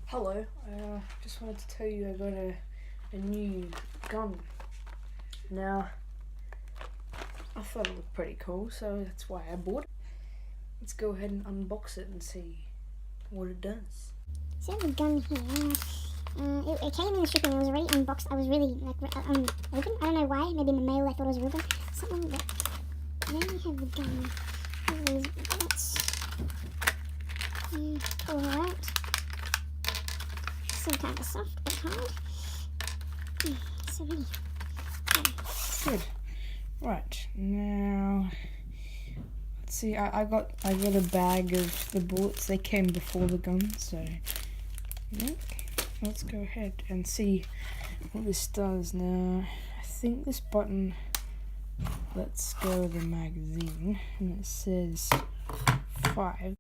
Hello, just wanted to tell you I got a new gun. Now, I thought it looked pretty cool, so that's why I bought it. Let's go ahead and unbox it and see what it does. So I have a gun here. It came in the shipping. It was already unboxed. I was really open. I don't know why. Maybe in the mail I thought it was Ruben. Something, but then we have the gun. Let's pull her out. Some kind of soft but hard. So many. Good. Right now, let's see. I got a bag of the bullets. They came before the gun, so let's go ahead and see what this does. Now, I think this button lets go of the magazine, and it says 5.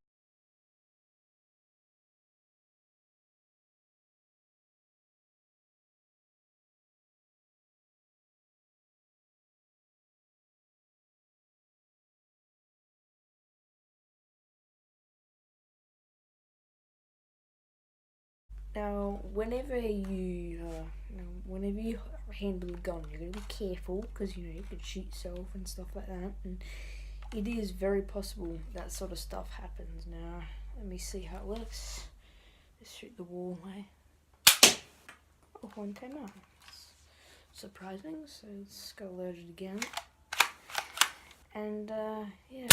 Now, whenever you handle a gun, you're gonna be careful because you could shoot yourself and stuff like that. And it is very possible that sort of stuff happens. Now, let me see how it works. Just shoot the wall, eh? Oh, one came out. Surprising. So let's go load it again. And yeah.